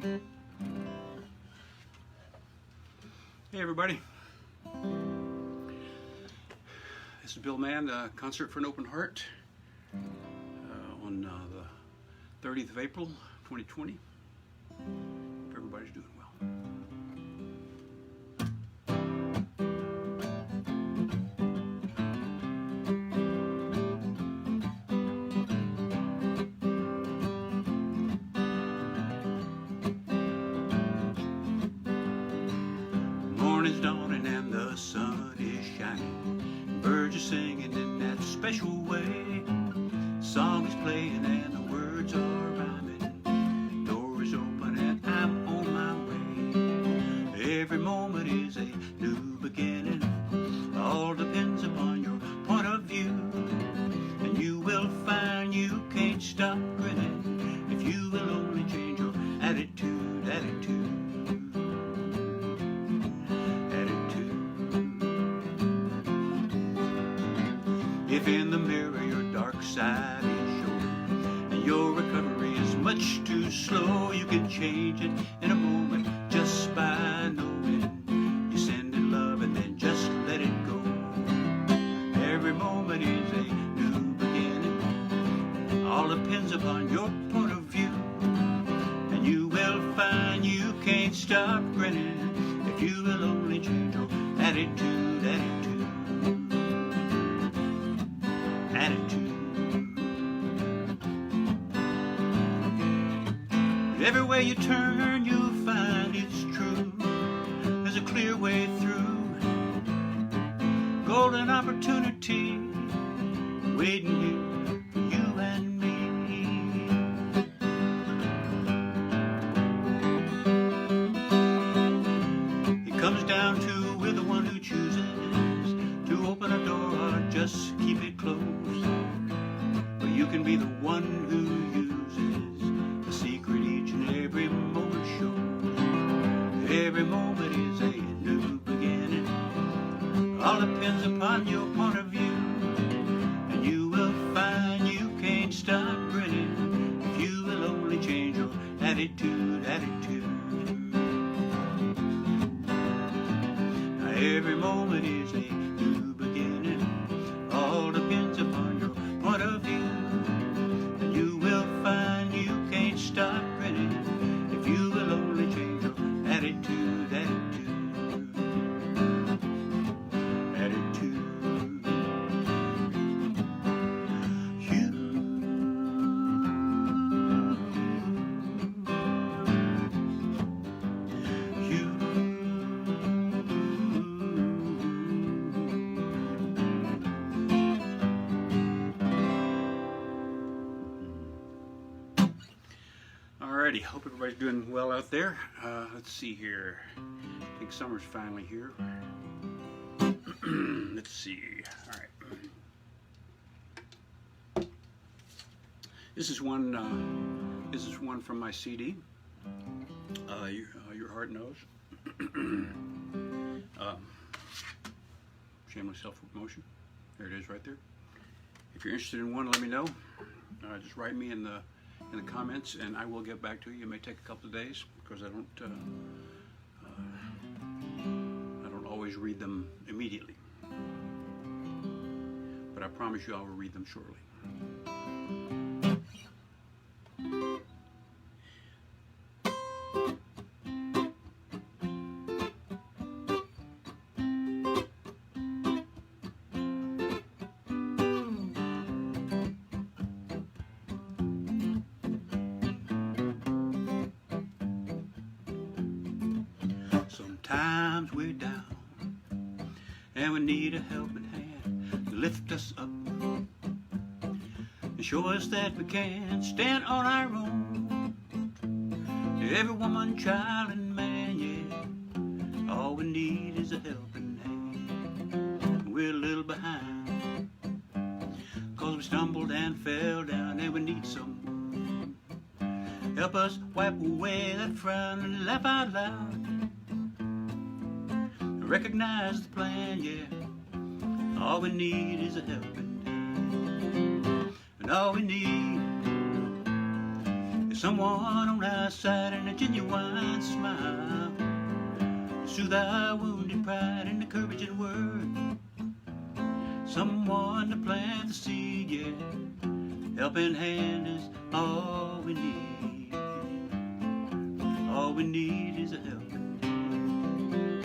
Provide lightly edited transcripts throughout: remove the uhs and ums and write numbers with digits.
Hey everybody, this is Bill Mann, Concert for an Open Heart on the 30th of April 2020. Hope everybody's doing well. Morning's dawning and the sun is shining. Birds are singing in that special way. Song is playing and the words are rhyming. Door is open and I'm on my way. Every moment is a new beginning. All depends upon your point of view. And you will find you can't stop grinning if you will only change your attitude, attitude. If in the mirror your dark side is showing and your recovery is much too slow, you can change it in a moment just by knowing you send it love and then just let it go. Every moment is a new beginning. All depends upon your point of view. And you will find you can't stop grinning if you will only change your attitude, attitude. Every way you turn, you'll find it's true. There's a clear way through. Golden opportunity waiting here for you and me. It comes down to we're the one who chooses to open a door or just keep it closed. But you can be the one who uses the secret each and every moment shows. Every moment is a new beginning. All depends upon your point of view. And you will find you can't stop grinning if you will only change your attitude, attitude. Now every moment is a new beginning. All depends upon your point of view. And you will find you can't stop grinning if you will only change your attitude, attitude, attitude. Alrighty, hope everybody's doing well out there. Let's see here. I think summer's finally here. Let's see. Alright. This is one from my CD. Your Heart Knows. Shameless self-promotion. There it is right there. If you're interested in one, let me know. Just write me in the comments and I will get back to you. It may take a couple of days because I don't always read them immediately, but I promise you I will read them shortly. Sometimes we're down and we need a helping hand to lift us up and show us that we can stand on our own. Every woman, child, and man, yeah, all we need is a helping hand. We're a little behind 'cause we stumbled and fell down and we need someone. Help us wipe away that frown and laugh out loud. Recognize the plan, yeah. All we need is a helping hand. And all we need someone on our side and a genuine smile to soothe our wounded pride and encouraging word. Someone to plant the seed, yeah. Helping hand is all we need. All we need is a helping hand.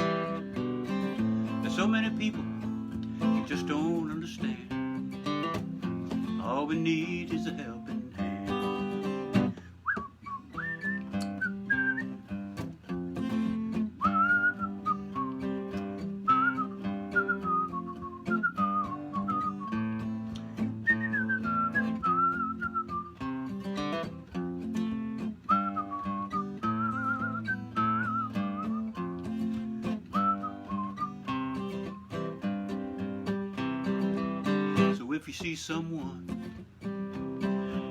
There's so many people you just don't understand. All we need is a helping hand. So if you see someone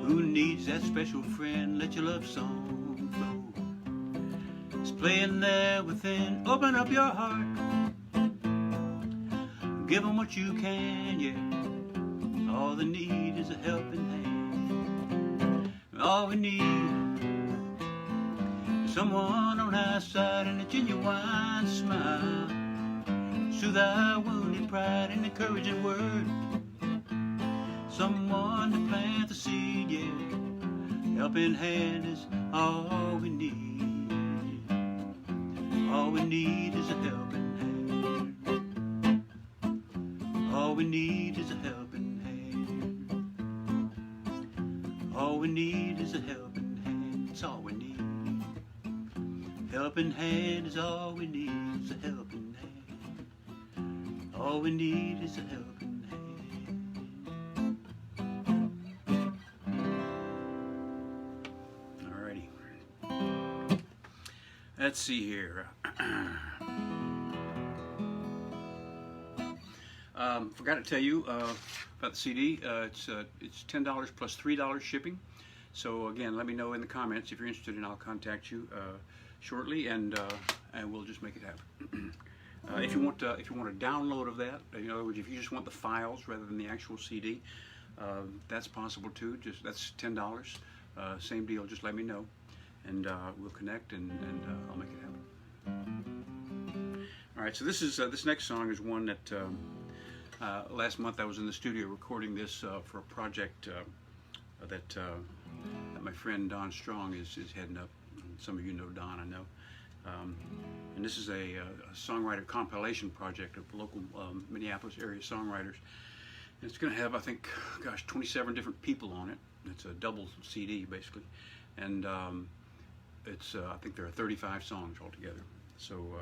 who needs that special friend, let your love song flow. It's playing there within. Open up your heart. Give them what you can, yeah. All they need is a helping hand. All we need is someone on our side and a genuine smile. Soothe our wounded pride and encouraging word. Someone to plant the seed, yeah. Helping hand is all we need. All we need is a helping hand. All we need is a helping hand. All we need is a helping hand. It's all we need. Helping hand is all we need. Is a helping hand. All we need is a helping hand. Let's see here. Forgot to tell you about the CD. It's $10 plus $3 shipping. So again, let me know in the comments if you're interested, and I'll contact you shortly, and we'll just make it happen. If you want a download of that, in other words, if you just want the files rather than the actual CD, that's possible too. That's $10. Same deal. Just let me know, and we'll connect, and I'll make it happen. All right, so this next song is one that last month I was in the studio recording this for a project that my friend Don Strong is heading up. Some of you know Don, I know. And this is a songwriter compilation project of local Minneapolis area songwriters. And it's going to have, I think, 27 different people on it. It's a double CD basically, and it's I think there are 35 songs altogether. So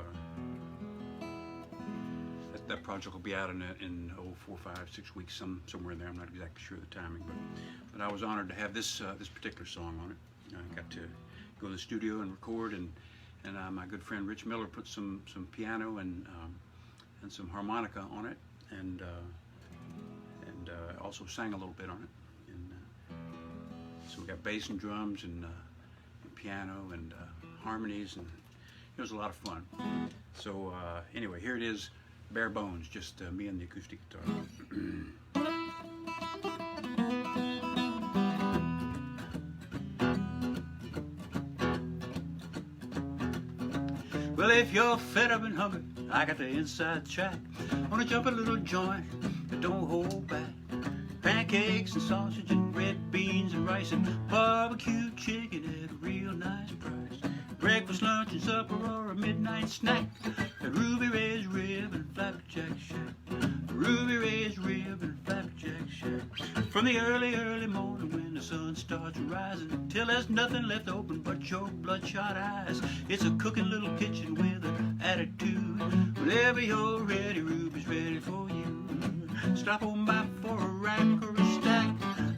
that project will be out in 4, 5, 6 weeks, somewhere in there. I'm not exactly sure of the timing, but I was honored to have this particular song on it. I got to go to the studio and record, and my good friend Rich Miller put some piano and some harmonica on it, and also sang a little bit on it. And so we got bass and drums and piano and harmonies, and it was a lot of fun. So anyway, here it is, bare bones, just me and the acoustic guitar. Well, if you're fed up and hungry, I got the inside track. Wanna jump a little joint, but don't hold back. Pancakes and sausage and red beans and rice and barbecue chicken at a real nice price. Breakfast, lunch, and supper, or a midnight snack at Ruby Ray's Rib and Flapjack Shack. Ruby Ray's Rib and Flapjack Shack. From the early, early morning when the sun starts rising till there's nothing left open but your bloodshot eyes. It's a cooking little kitchen with an attitude. Whenever you're ready, Ruby's ready for you. Stop on by for a rack or a stack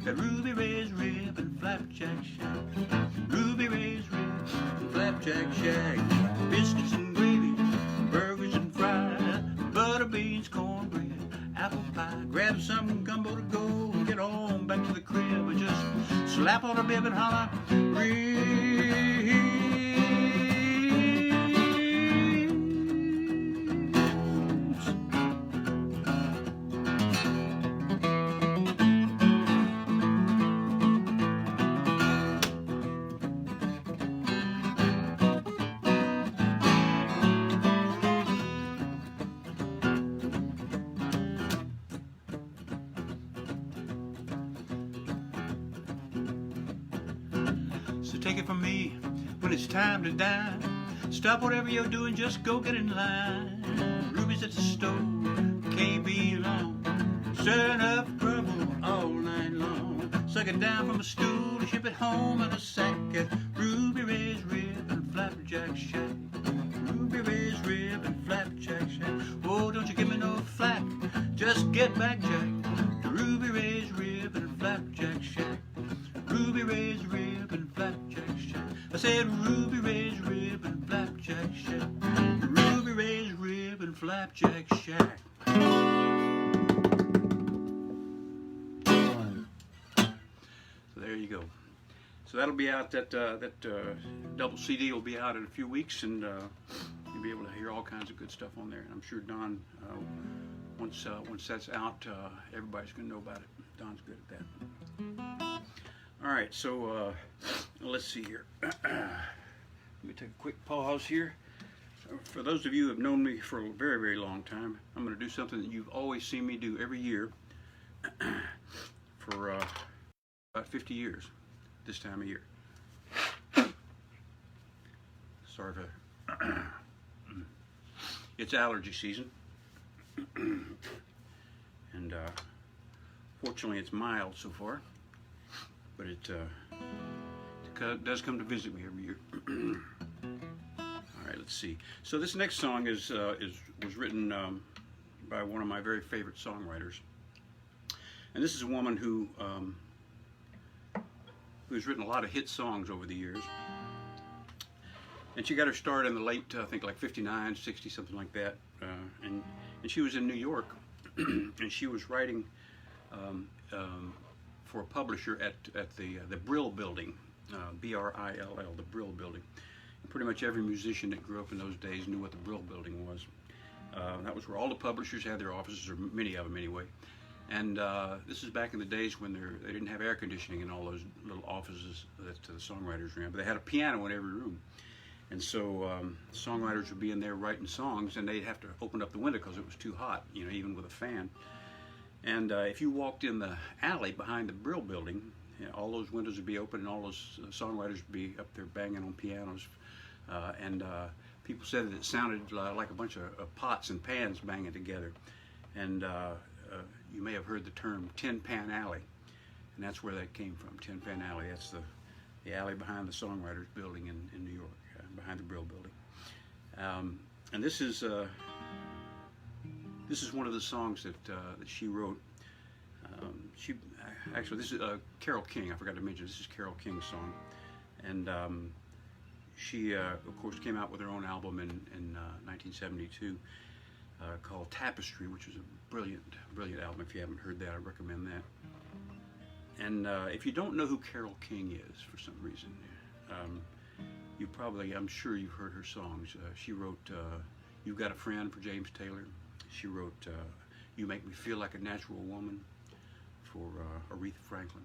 at Ruby Ray's Rib and Flapjack Shack. Ruby Ray's Rib and Flapjack Shack. Biscuits and gravy, burgers and fries, butter beans, cornbread, apple pie. Grab some gumbo to go and get on back to the crib, and just slap on a bib and holler, Ribs. take it from me, when it's time to dine, stop whatever you're doing, just go get in line. Ruby's at the store, can't be long. Stirring up trouble all night long. Suck it down from a stool, ship it home in a sack at Ruby Ray's Rib and Flapjack Shack. Ruby Ray's Rib and Flapjack Shack. Oh, don't you give me no flack, just get back, Jack, to Ruby Ray's Rib and Flapjack Shack. Ruby Ray's Rib and Flapjack Shack. I said Ruby Ray's Rib and Flapjack Shack. Ruby Ray's Rib and Flapjack Shack. So there you go. So that'll be out. That double CD will be out in a few weeks, and you'll be able to hear all kinds of good stuff on there. And I'm sure Don, once that's out, everybody's going to know about it. Don's good at that. All right, so let's see here. Let me take a quick pause here. For those of you who have known me for a very, very long time, I'm going to do something that you've always seen me do every year for about 50 years this time of year. Sorry for it's allergy season, and fortunately it's mild so far, but it does come to visit me every year. All right, let's see. So this next song was written by one of my very favorite songwriters, and this is a woman who's written a lot of hit songs over the years. And she got her start in the late, I think like 59, 60, something like that. And she was in New York, and she was writing for a publisher at the Brill Building, B-R-I-L-L, the Brill Building. And pretty much every musician that grew up in those days knew what the Brill Building was. That was where all the publishers had their offices, or many of them anyway. And this is back in the days when they didn't have air conditioning in all those little offices that the songwriters ran, but they had a piano in every room. And so songwriters would be in there writing songs, and they'd have to open up the window because it was too hot, you know, even with a fan. And if you walked in the alley behind the Brill Building, you know, all those windows would be open, and all those songwriters would be up there banging on pianos. And people said that it sounded like a bunch of pots and pans banging together. And you may have heard the term Tin Pan Alley, and that's where that came from, Tin Pan Alley. That's the alley behind the Songwriters Building in New York, behind the Brill Building. And this is one of the songs that she wrote. Actually, this is Carole King. I forgot to mention, this is Carole King's song. And she, of course, came out with her own album in 1972 called Tapestry, which was a brilliant, brilliant album. If you haven't heard that, I recommend that. And if you don't know who Carole King is for some reason, you probably, I'm sure you've heard her songs. She wrote You've Got a Friend for James Taylor. She wrote You Make Me Feel Like a Natural Woman for Aretha Franklin,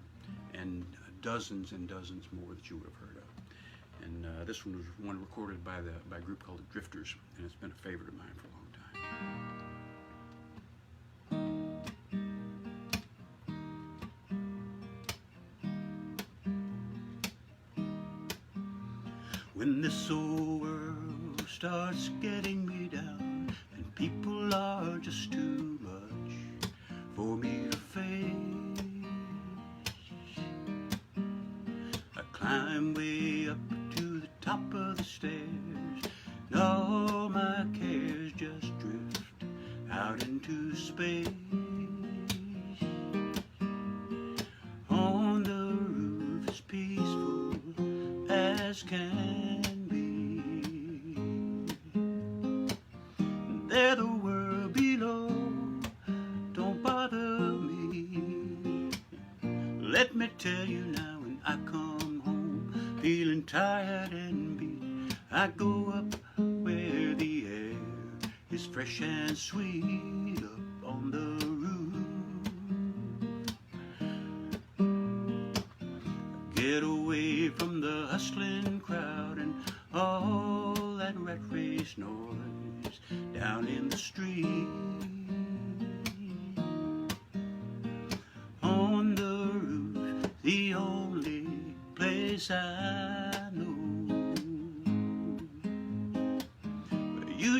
and dozens and dozens more that you would have heard of. And this one was one recorded by a group called the Drifters, and it's been a favorite of mine for a long time. When this old world starts getting me down, and people are just too much for me to face, I climb way up to the top of the stairs, and all my cares just drift out into space. On the roof as peaceful as can be, there the world below don't bother me. Let me tell you now, when I come home feeling tired and beat, I go up where the air is fresh and sweet, up on the roof. Get away from the hustling crowd and all that rat race noise down in the street. On the roof, the only place I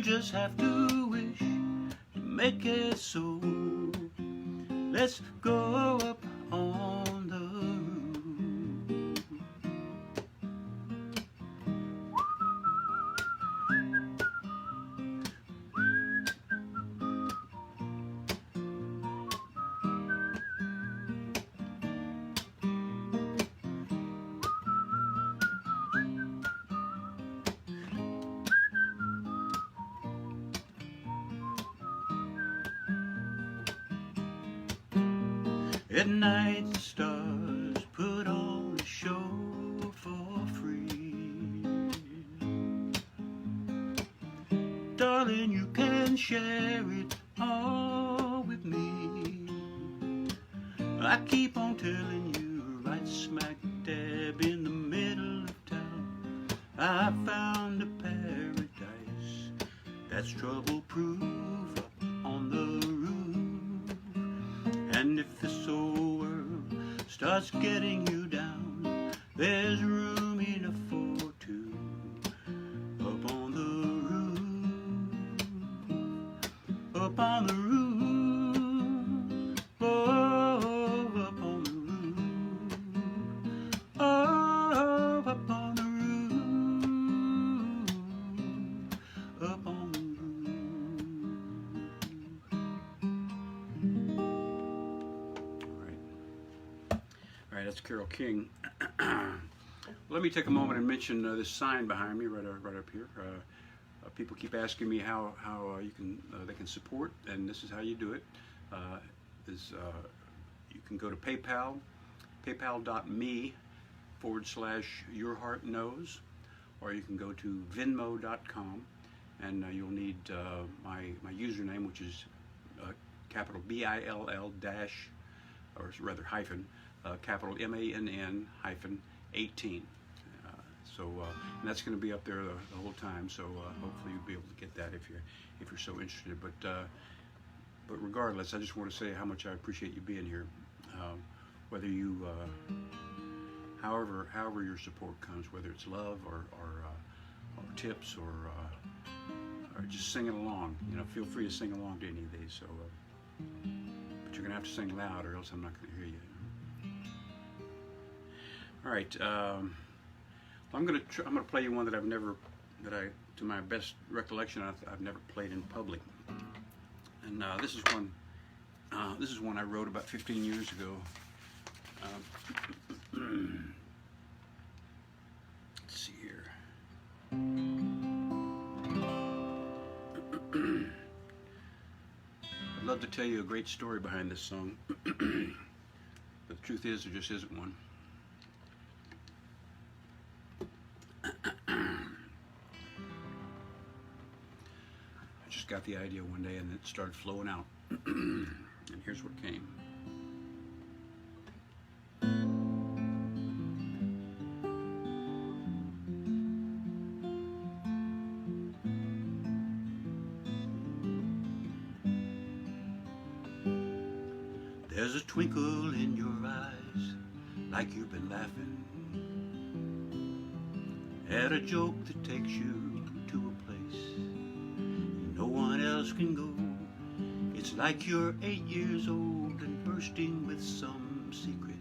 just have to wish to make it so. Let's go up on the roof. At night the stars put on a show for free. Darling, you can share it all with me. I keep on telling you, right smack dab in the middle of town, I found a paradise that's trouble-proof up on the roof. And if this old world starts getting you down, there's room enough for two up on the roof, up on the roof, oh, up on the roof, oh, up on the roof, up on the roof. All right, that's Carole King. Let me take a moment and mention this sign behind me, right up here. People keep asking me how they can support, and this is how you do it. You can go to PayPal, paypal.me/yourheartknows, or you can go to venmo.com, and you'll need my username, which is capital BILL dash, or rather hyphen, capital MANN hyphen 18. And that's going to be up there the whole time. So hopefully you'll be able to get that if you're so interested. But regardless, I just want to say how much I appreciate you being here. Whether you, however your support comes, whether it's love or tips or just singing along. Feel free to sing along to any of these. So, but you're gonna have to sing loud, or else I'm not gonna hear you. All right, I'm gonna play you one that to my best recollection, I've never played in public. And this is one I wrote about 15 years ago. Let's see here. I'd love to tell you a great story behind this song, but the truth is there just isn't one. I just got the idea one day and it started flowing out. And here's what came. There's a twinkle in your eyes, like you've been laughing at a joke that takes you to a place no one else can go. It's like you're 8 years old and bursting with some secret.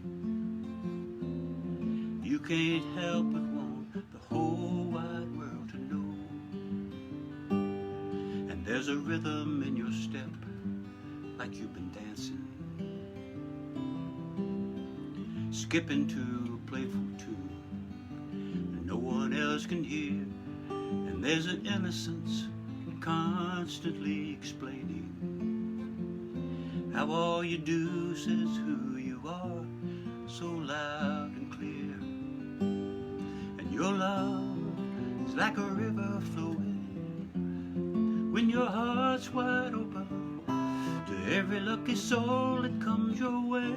You can't help but want the whole wide world to know. And there's a rhythm in your step, like you've been dancing, skipping to a playful tune that no one else can hear. And there's an innocence constantly explaining how all you do says who you are so loud and clear. And your love is like a river flowing when your heart's wide open to every lucky soul that comes your way.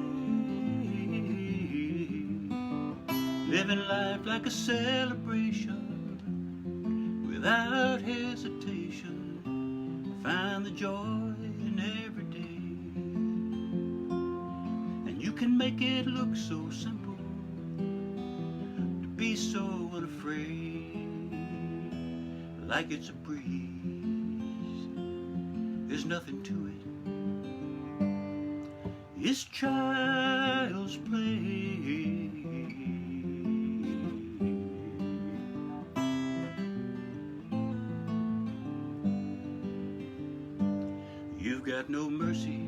Living life like a celebration without hesitation. Find the joy in every day. And you can make it look so simple, to be so unafraid, like it's a breeze. there's nothing to it. It's child's play. You've got no mercy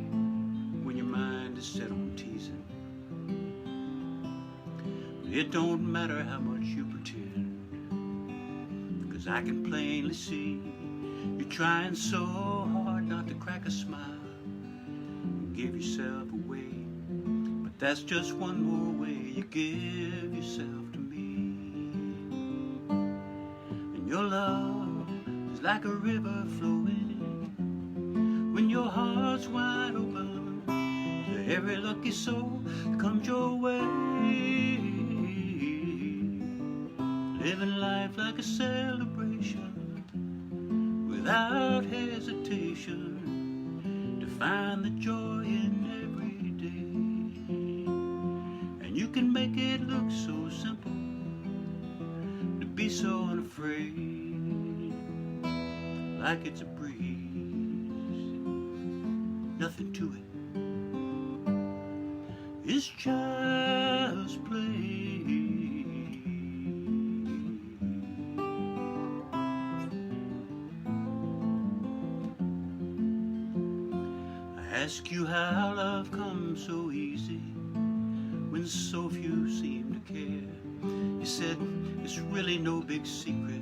when your mind is set on teasing. It don't matter how much you pretend, 'cause I can plainly see you're trying so hard not to crack a smile and give yourself away. But that's just one more way you give yourself to me. And your love is like a river flowing when your heart's wide open to every lucky soul that comes your way. Living life like a celebration without hesitation, to find the joy in every day. And you can make it look so simple, to be so unafraid, like it's a breeze, nothing to it. It's child's play. Ask you how love comes so easy when so few seem to care. You said it's really no big secret.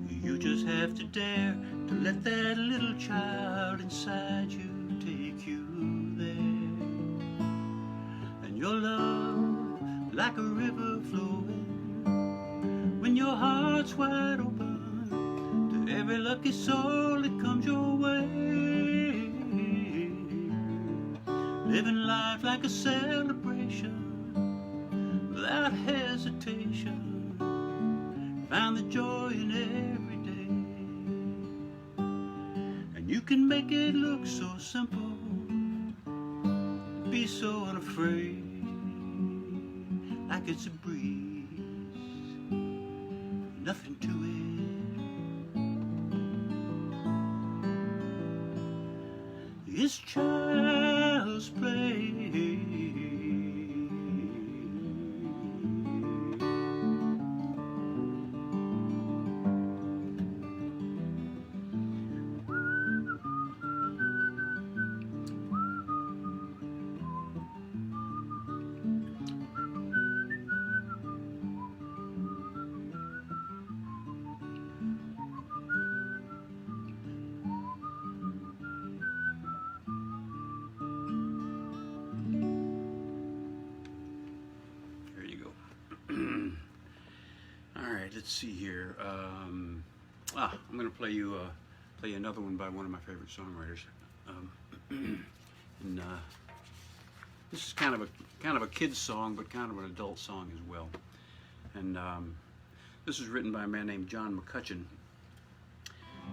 You just have to dare to let that little child inside you take you there. And your love, like a river flowing when your heart's wide open to every lucky soul that comes your way. Living life like a celebration without hesitation, find the joy in every day. And you can make it look so simple, be so unafraid, like it's a breeze, nothing to it. It's child's play. Let's see here. I'm going to play you another one by one of my favorite songwriters. And this is kind of a kid's song, but kind of an adult song as well. And this is written by a man named John McCutcheon.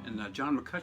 And John McCutcheon